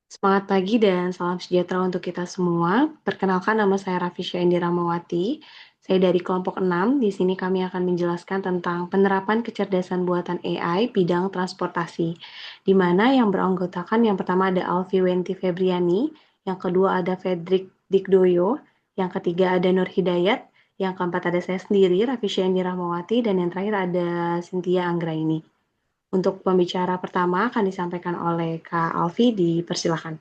Semangat pagi dan salam sejahtera untuk kita semua. Perkenalkan nama saya Rafisya Indi Ramawati. Saya dari kelompok 6. Di sini kami akan menjelaskan tentang penerapan kecerdasan buatan AI bidang transportasi. Di mana yang beranggotakan yang pertama ada Alfi Wenti Febriani, yang kedua ada Fedrik Dikdoyo, yang ketiga ada Nur Hidayat, yang keempat ada saya sendiri, Rafisya Indi Ramawati, dan yang terakhir ada Cynthia Anggraini. Untuk pembicara pertama akan disampaikan oleh Kak Alfi, dipersilakan.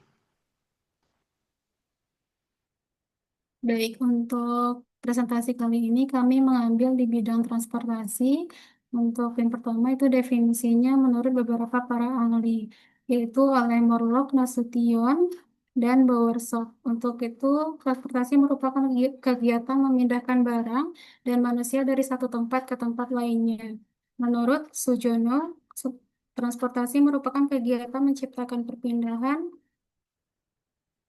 Baik, untuk presentasi kali ini kami mengambil di bidang transportasi. Untuk yang pertama itu definisinya menurut beberapa para ahli, yaitu oleh Morlock, Nasution, dan Bowersock. Untuk itu, transportasi merupakan kegiatan memindahkan barang dan manusia dari satu tempat ke tempat lainnya. Menurut Sujono, transportasi merupakan kegiatan menciptakan perpindahan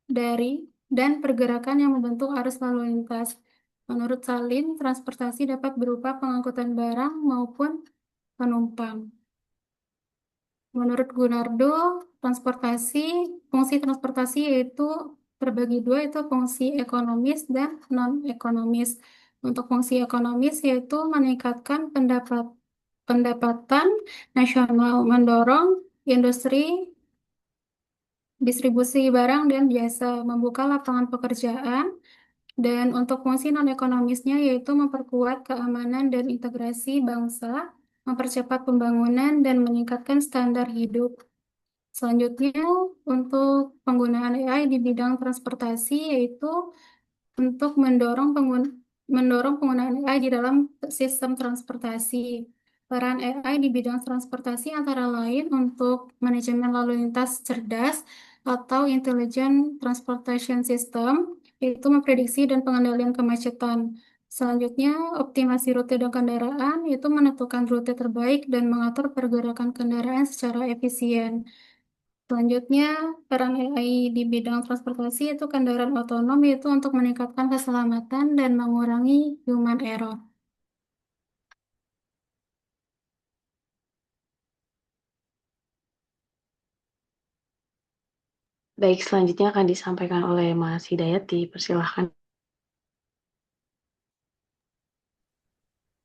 dari dan pergerakan yang membentuk arus lalu lintas. Menurut Salim, transportasi dapat berupa pengangkutan barang maupun penumpang. Menurut Gunardo, transportasi, fungsi transportasi yaitu terbagi dua, itu fungsi ekonomis dan non-ekonomis. Untuk fungsi ekonomis yaitu meningkatkan pendapatan nasional, mendorong industri distribusi barang dan jasa, membuka lapangan pekerjaan, dan untuk fungsi non-ekonomisnya yaitu memperkuat keamanan dan integrasi bangsa, mempercepat pembangunan, dan meningkatkan standar hidup. Selanjutnya, untuk penggunaan AI di bidang transportasi yaitu untuk mendorong penggunaan AI di dalam sistem transportasi. Peran AI di bidang transportasi antara lain untuk manajemen lalu lintas cerdas atau Intelligent Transportation System, yaitu memprediksi dan pengendalian kemacetan. Selanjutnya, optimasi rute dan kendaraan, yaitu menentukan rute terbaik dan mengatur pergerakan kendaraan secara efisien. Selanjutnya, peran AI di bidang transportasi itu kendaraan otonom, yaitu untuk meningkatkan keselamatan dan mengurangi human error. Baik, selanjutnya akan disampaikan oleh Mas Hidayat, dipersilahkan.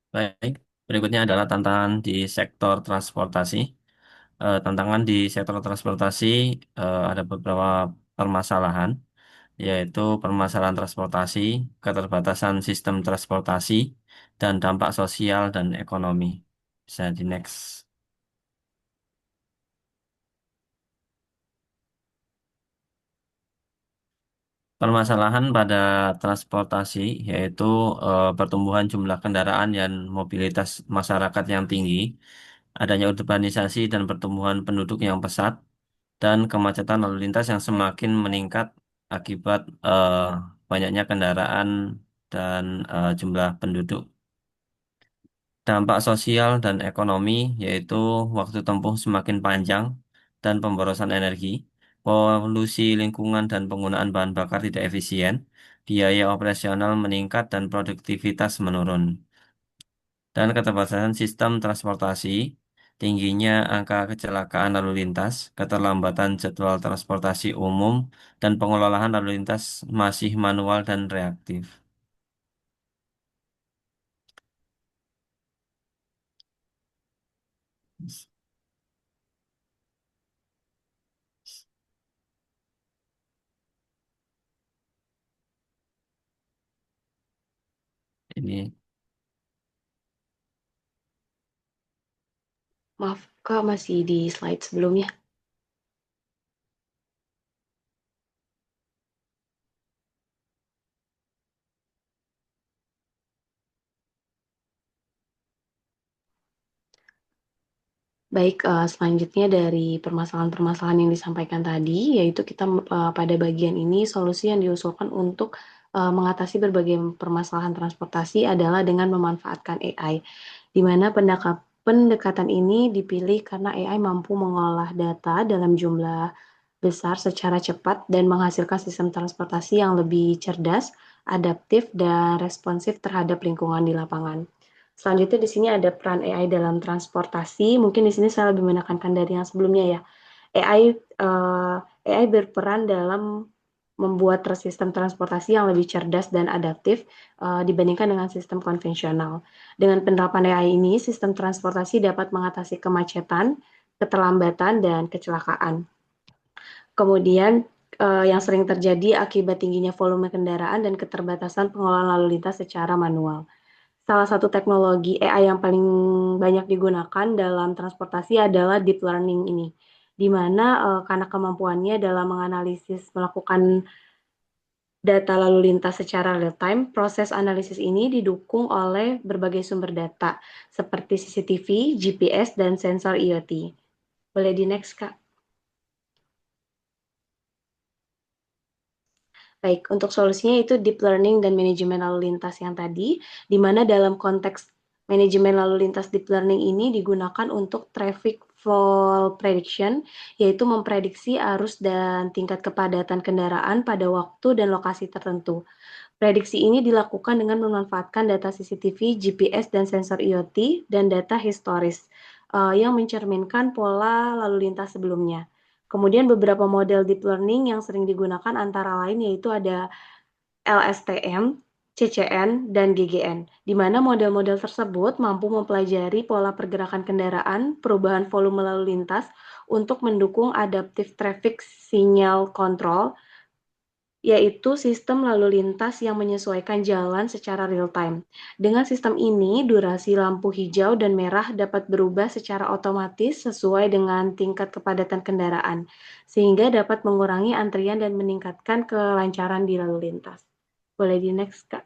Baik, berikutnya adalah tantangan di sektor transportasi. Tantangan di sektor transportasi ada beberapa permasalahan, yaitu permasalahan transportasi, keterbatasan sistem transportasi, dan dampak sosial dan ekonomi. Bisa di next. Permasalahan pada transportasi yaitu pertumbuhan jumlah kendaraan dan mobilitas masyarakat yang tinggi, adanya urbanisasi dan pertumbuhan penduduk yang pesat, dan kemacetan lalu lintas yang semakin meningkat akibat banyaknya kendaraan dan jumlah penduduk. Dampak sosial dan ekonomi yaitu waktu tempuh semakin panjang dan pemborosan energi, polusi lingkungan dan penggunaan bahan bakar tidak efisien, biaya operasional meningkat dan produktivitas menurun. Dan keterbatasan sistem transportasi, tingginya angka kecelakaan lalu lintas, keterlambatan jadwal transportasi umum, dan pengelolaan lalu lintas masih manual dan reaktif. Ini Maaf, Kak, masih di slide sebelumnya. Baik, selanjutnya dari permasalahan-permasalahan yang disampaikan tadi, yaitu kita pada bagian ini solusi yang diusulkan untuk mengatasi berbagai permasalahan transportasi adalah dengan memanfaatkan AI, di mana pendekatan ini dipilih karena AI mampu mengolah data dalam jumlah besar secara cepat dan menghasilkan sistem transportasi yang lebih cerdas, adaptif, dan responsif terhadap lingkungan di lapangan. Selanjutnya di sini ada peran AI dalam transportasi. Mungkin di sini saya lebih menekankan dari yang sebelumnya ya. AI AI berperan dalam membuat sistem transportasi yang lebih cerdas dan adaptif dibandingkan dengan sistem konvensional. Dengan penerapan AI ini, sistem transportasi dapat mengatasi kemacetan, keterlambatan, dan kecelakaan. Kemudian yang sering terjadi akibat tingginya volume kendaraan dan keterbatasan pengelolaan lalu lintas secara manual. Salah satu teknologi AI yang paling banyak digunakan dalam transportasi adalah deep learning ini, di mana karena kemampuannya dalam menganalisis melakukan data lalu lintas secara real time, proses analisis ini didukung oleh berbagai sumber data seperti CCTV, GPS, dan sensor IoT. Boleh di next, Kak? Baik, untuk solusinya itu deep learning dan manajemen lalu lintas yang tadi, di mana dalam konteks manajemen lalu lintas deep learning ini digunakan untuk traffic flow prediction, yaitu memprediksi arus dan tingkat kepadatan kendaraan pada waktu dan lokasi tertentu. Prediksi ini dilakukan dengan memanfaatkan data CCTV, GPS, dan sensor IoT, dan data historis yang mencerminkan pola lalu lintas sebelumnya. Kemudian beberapa model deep learning yang sering digunakan antara lain yaitu ada LSTM, CCN, dan GGN, di mana model-model tersebut mampu mempelajari pola pergerakan kendaraan, perubahan volume lalu lintas untuk mendukung adaptive traffic signal control, yaitu sistem lalu lintas yang menyesuaikan jalan secara real time. Dengan sistem ini, durasi lampu hijau dan merah dapat berubah secara otomatis sesuai dengan tingkat kepadatan kendaraan, sehingga dapat mengurangi antrian dan meningkatkan kelancaran di lalu lintas. Boleh di next, Kak.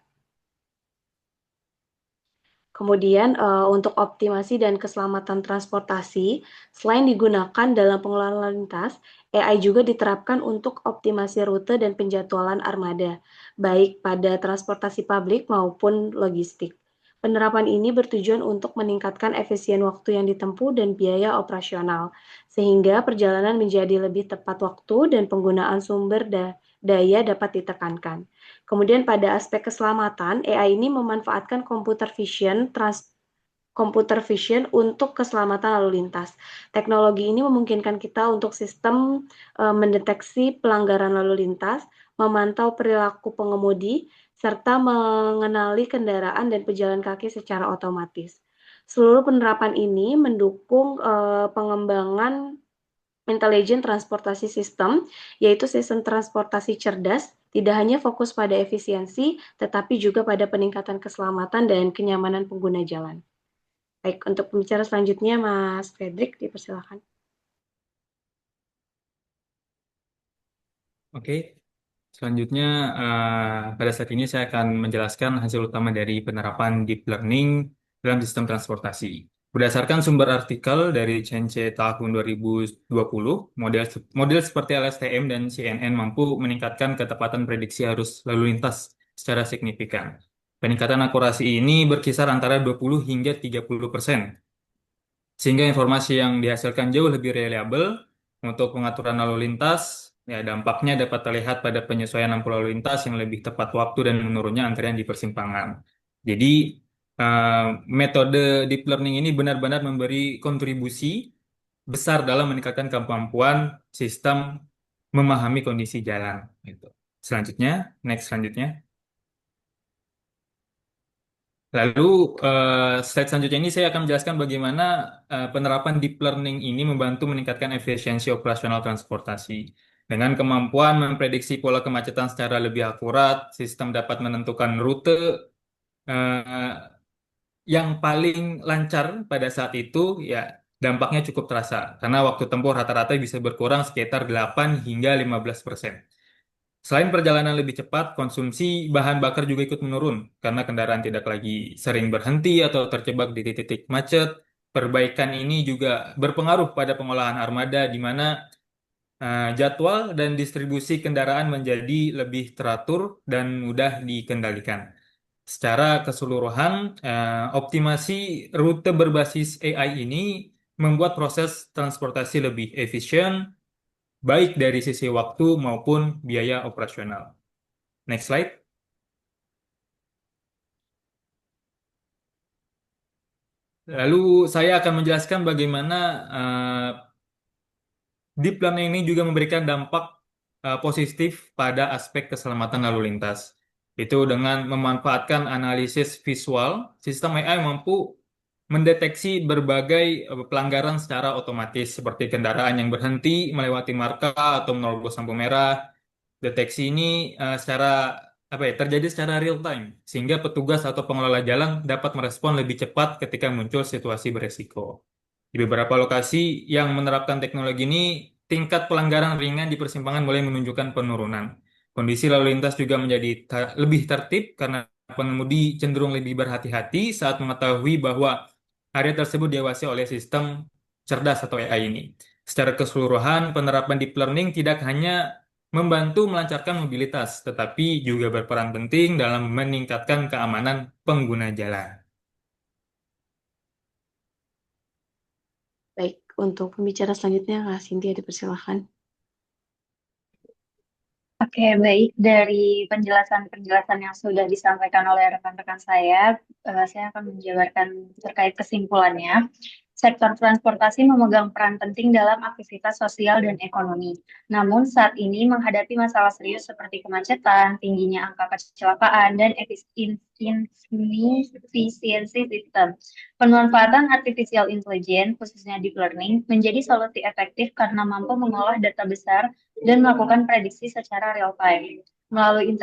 Kemudian untuk optimasi dan keselamatan transportasi, selain digunakan dalam pengelolaan lalu lintas, AI juga diterapkan untuk optimasi rute dan penjadwalan armada, baik pada transportasi publik maupun logistik. Penerapan ini bertujuan untuk meningkatkan efisien waktu yang ditempuh dan biaya operasional, sehingga perjalanan menjadi lebih tepat waktu dan penggunaan sumber daya dapat ditekankan. Kemudian pada aspek keselamatan, AI ini memanfaatkan computer vision untuk keselamatan lalu lintas. Teknologi ini memungkinkan kita untuk sistem mendeteksi pelanggaran lalu lintas, memantau perilaku pengemudi, serta mengenali kendaraan dan pejalan kaki secara otomatis. Seluruh penerapan ini mendukung pengembangan intelijen transportasi sistem, yaitu sistem transportasi cerdas, tidak hanya fokus pada efisiensi, tetapi juga pada peningkatan keselamatan dan kenyamanan pengguna jalan. Baik, untuk pembicara selanjutnya, Mas Fredrik, dipersilakan. Oke, selanjutnya pada saat ini saya akan menjelaskan hasil utama dari penerapan deep learning dalam sistem transportasi. Berdasarkan sumber artikel dari CNC tahun 2020, model seperti LSTM dan CNN mampu meningkatkan ketepatan prediksi arus lalu lintas secara signifikan. Peningkatan akurasi ini berkisar antara 20 hingga 30%, sehingga informasi yang dihasilkan jauh lebih reliabel untuk pengaturan lalu lintas. Ya, dampaknya dapat terlihat pada penyesuaian lampu lalu lintas yang lebih tepat waktu dan menurunnya antrian di persimpangan. Jadi, eh, metode deep learning ini benar-benar memberi kontribusi besar dalam meningkatkan kemampuan sistem memahami kondisi jalan. Gitu. Selanjutnya, next selanjutnya. Lalu slide selanjutnya ini saya akan menjelaskan bagaimana penerapan deep learning ini membantu meningkatkan efisiensi operasional transportasi. Dengan kemampuan memprediksi pola kemacetan secara lebih akurat, sistem dapat menentukan rute eh, yang paling lancar pada saat itu, ya dampaknya cukup terasa karena waktu tempuh rata-rata bisa berkurang sekitar 8 hingga 15%. Selain perjalanan lebih cepat, konsumsi bahan bakar juga ikut menurun karena kendaraan tidak lagi sering berhenti atau terjebak di titik-titik macet. Perbaikan ini juga berpengaruh pada pengolahan armada di mana jadwal dan distribusi kendaraan menjadi lebih teratur dan mudah dikendalikan. Secara keseluruhan, optimasi rute berbasis AI ini membuat proses transportasi lebih efisien, baik dari sisi waktu maupun biaya operasional. Next slide. Lalu saya akan menjelaskan bagaimana deep learning ini juga memberikan dampak positif pada aspek keselamatan lalu lintas. Itu dengan memanfaatkan analisis visual, sistem AI mampu mendeteksi berbagai pelanggaran secara otomatis seperti kendaraan yang berhenti melewati marka atau menerobos lampu merah. Deteksi ini secara apa ya terjadi secara real time sehingga petugas atau pengelola jalan dapat merespon lebih cepat ketika muncul situasi beresiko. Di beberapa lokasi yang menerapkan teknologi ini, tingkat pelanggaran ringan di persimpangan mulai menunjukkan penurunan. Kondisi lalu lintas juga menjadi lebih tertib karena pengemudi cenderung lebih berhati-hati saat mengetahui bahwa area tersebut diawasi oleh sistem cerdas atau AI ini. Secara keseluruhan, penerapan deep learning tidak hanya membantu melancarkan mobilitas, tetapi juga berperan penting dalam meningkatkan keamanan pengguna jalan. Baik, untuk pembicara selanjutnya, Kak Cynthia dipersilakan. Oke, baik. Dari penjelasan-penjelasan yang sudah disampaikan oleh rekan-rekan saya akan menjabarkan terkait kesimpulannya. Sektor transportasi memegang peran penting dalam aktivitas sosial dan ekonomi. Namun saat ini menghadapi masalah serius seperti kemacetan, tingginya angka kecelakaan, dan inefisiensi sistem. Pemanfaatan artificial intelligence, khususnya deep learning, menjadi solusi efektif karena mampu mengolah data besar dan melakukan prediksi secara real time. Melalui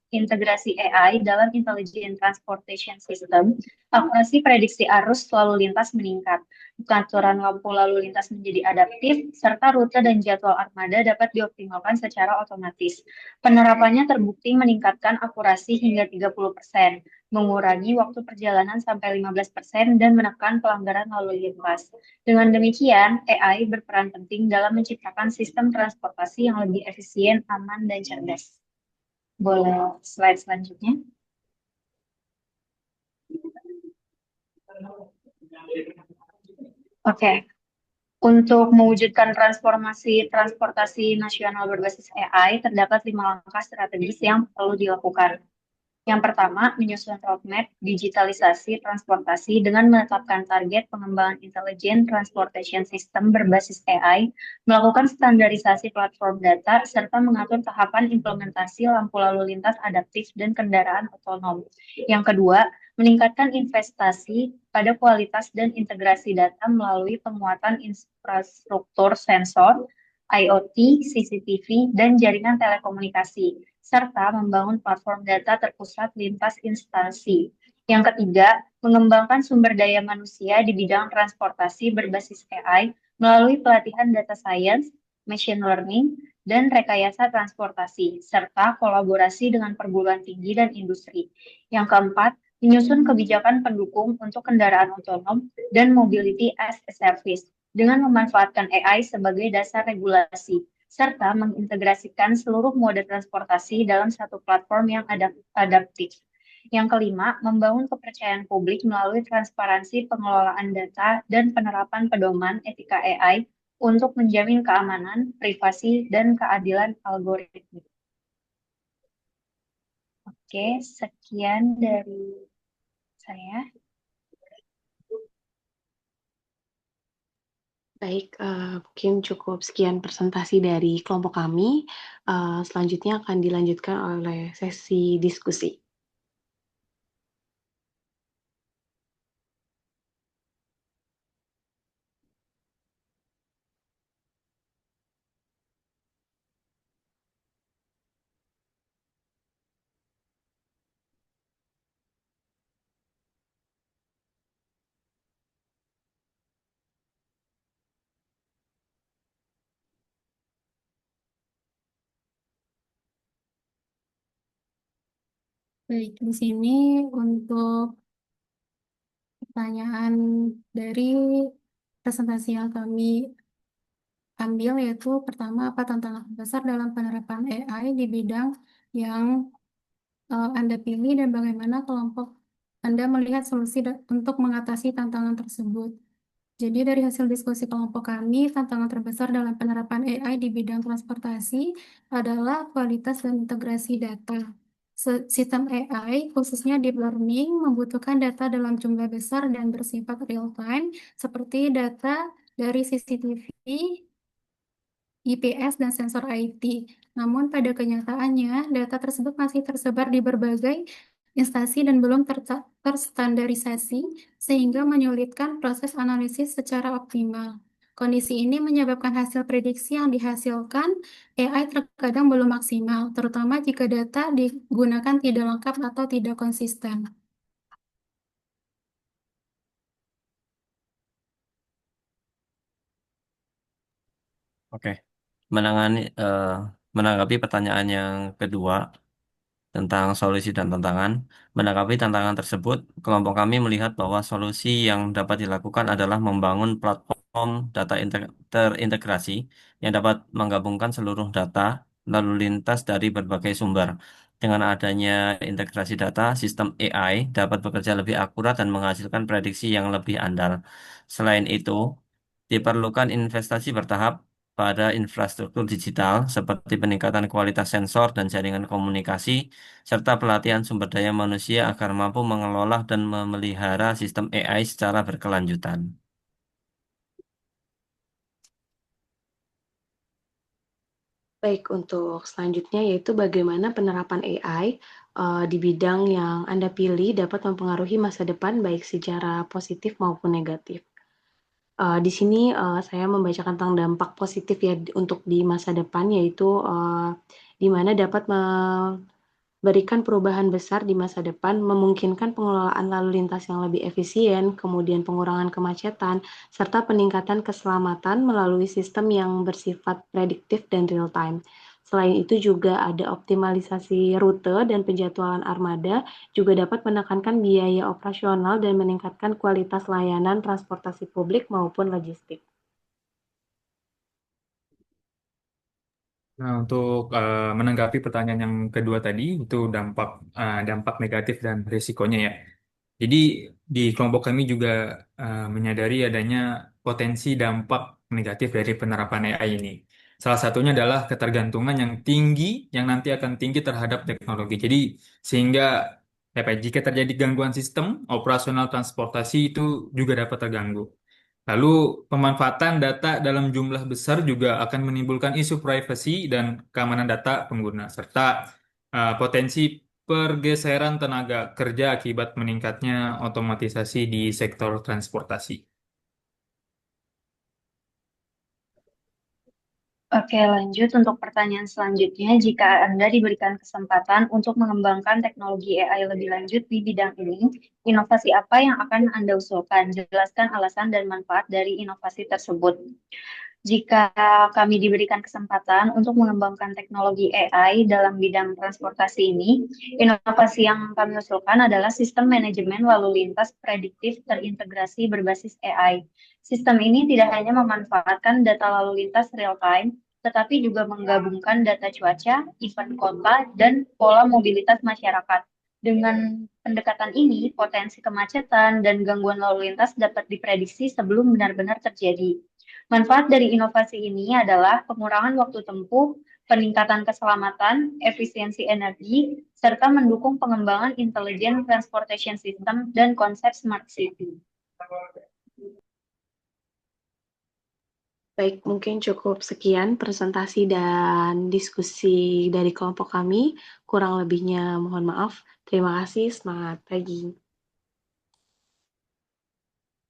integrasi AI dalam Intelligent Transportation System, akurasi prediksi arus lalu lintas meningkat. Pengaturan lampu lalu lintas menjadi adaptif, serta rute dan jadwal armada dapat dioptimalkan secara otomatis. Penerapannya terbukti meningkatkan akurasi hingga 30%, mengurangi waktu perjalanan sampai 15%, dan menekan pelanggaran lalu lintas. Dengan demikian, AI berperan penting dalam menciptakan sistem transportasi yang lebih efisien, aman, dan cerdas. Boleh slide selanjutnya? Oke, untuk mewujudkan transformasi transportasi nasional berbasis AI, terdapat 5 langkah strategis yang perlu dilakukan. Yang pertama, menyusun roadmap digitalisasi transportasi dengan menetapkan target pengembangan intelijen transportation system berbasis AI, melakukan standarisasi platform data, serta mengatur tahapan implementasi lampu lalu lintas adaptif dan kendaraan otonom. Yang kedua, meningkatkan investasi pada kualitas dan integrasi data melalui penguatan infrastruktur sensor, IoT, CCTV, dan jaringan telekomunikasi, serta membangun platform data terpusat lintas instansi. Yang ketiga, mengembangkan sumber daya manusia di bidang transportasi berbasis AI melalui pelatihan data science, machine learning, dan rekayasa transportasi, serta kolaborasi dengan perguruan tinggi dan industri. Yang keempat, menyusun kebijakan pendukung untuk kendaraan otonom dan mobility as a service dengan memanfaatkan AI sebagai dasar regulasi, serta mengintegrasikan seluruh mode transportasi dalam satu platform yang adaptif. Yang kelima, membangun kepercayaan publik melalui transparansi pengelolaan data dan penerapan pedoman etika AI untuk menjamin keamanan, privasi, dan keadilan algoritma. Oke, sekian dari saya. Baik, mungkin cukup sekian presentasi dari kelompok kami. Selanjutnya akan dilanjutkan oleh sesi diskusi. Baik, di sini untuk pertanyaan dari presentasi yang kami ambil yaitu pertama, apa tantangan besar dalam penerapan AI di bidang yang Anda pilih dan bagaimana kelompok Anda melihat solusi untuk mengatasi tantangan tersebut. Jadi dari hasil diskusi kelompok kami, tantangan terbesar dalam penerapan AI di bidang transportasi adalah kualitas dan integrasi data. Sistem AI, khususnya deep learning, membutuhkan data dalam jumlah besar dan bersifat real time, seperti data dari CCTV, IPS, dan sensor IT. Namun pada kenyataannya, data tersebut masih tersebar di berbagai instansi dan belum terstandarisasi, sehingga menyulitkan proses analisis secara optimal. Kondisi ini menyebabkan hasil prediksi yang dihasilkan AI terkadang belum maksimal, terutama jika data digunakan tidak lengkap atau tidak konsisten. Oke, menanggapi pertanyaan yang kedua tentang solusi dan tantangan. Menanggapi tantangan tersebut, kelompok kami melihat bahwa solusi yang dapat dilakukan adalah membangun platform data terintegrasi yang dapat menggabungkan seluruh data lalu lintas dari berbagai sumber. Dengan adanya integrasi data, sistem AI dapat bekerja lebih akurat dan menghasilkan prediksi yang lebih andal. Selain itu, diperlukan investasi bertahap pada infrastruktur digital seperti peningkatan kualitas sensor dan jaringan komunikasi, serta pelatihan sumber daya manusia agar mampu mengelola dan memelihara sistem AI secara berkelanjutan. Baik, untuk selanjutnya yaitu bagaimana penerapan AI di bidang yang Anda pilih dapat mempengaruhi masa depan baik secara positif maupun negatif. Di sini saya membacakan tentang dampak positif ya untuk di masa depan, yaitu di mana dapat memberikan perubahan besar di masa depan, memungkinkan pengelolaan lalu lintas yang lebih efisien, kemudian pengurangan kemacetan, serta peningkatan keselamatan melalui sistem yang bersifat prediktif dan real time. Selain itu juga ada optimalisasi rute dan penjadwalan armada juga dapat menekankan biaya operasional dan meningkatkan kualitas layanan transportasi publik maupun logistik. Nah, untuk menanggapi pertanyaan yang kedua tadi, itu dampak negatif dan risikonya ya. Jadi di kelompok kami juga menyadari adanya potensi dampak negatif dari penerapan AI ini. Salah satunya adalah ketergantungan yang tinggi, yang nanti akan tinggi terhadap teknologi. Jadi sehingga jika terjadi gangguan sistem, operasional transportasi itu juga dapat terganggu. Lalu pemanfaatan data dalam jumlah besar juga akan menimbulkan isu privasi dan keamanan data pengguna, serta potensi pergeseran tenaga kerja akibat meningkatnya otomatisasi di sektor transportasi. Oke, lanjut untuk pertanyaan selanjutnya. Jika Anda diberikan kesempatan untuk mengembangkan teknologi AI lebih lanjut di bidang ini, inovasi apa yang akan Anda usulkan? Jelaskan alasan dan manfaat dari inovasi tersebut. Jika kami diberikan kesempatan untuk mengembangkan teknologi AI dalam bidang transportasi ini, inovasi yang kami usulkan adalah sistem manajemen lalu lintas prediktif terintegrasi berbasis AI. Sistem ini tidak hanya memanfaatkan data lalu lintas real time, tetapi juga menggabungkan data cuaca, event kota, dan pola mobilitas masyarakat. Dengan pendekatan ini, potensi kemacetan dan gangguan lalu lintas dapat diprediksi sebelum benar-benar terjadi. Manfaat dari inovasi ini adalah pengurangan waktu tempuh, peningkatan keselamatan, efisiensi energi, serta mendukung pengembangan intelligent transportation system dan konsep smart city. Baik, mungkin cukup sekian presentasi dan diskusi dari kelompok kami. Kurang lebihnya mohon maaf. Terima kasih, semangat pagi.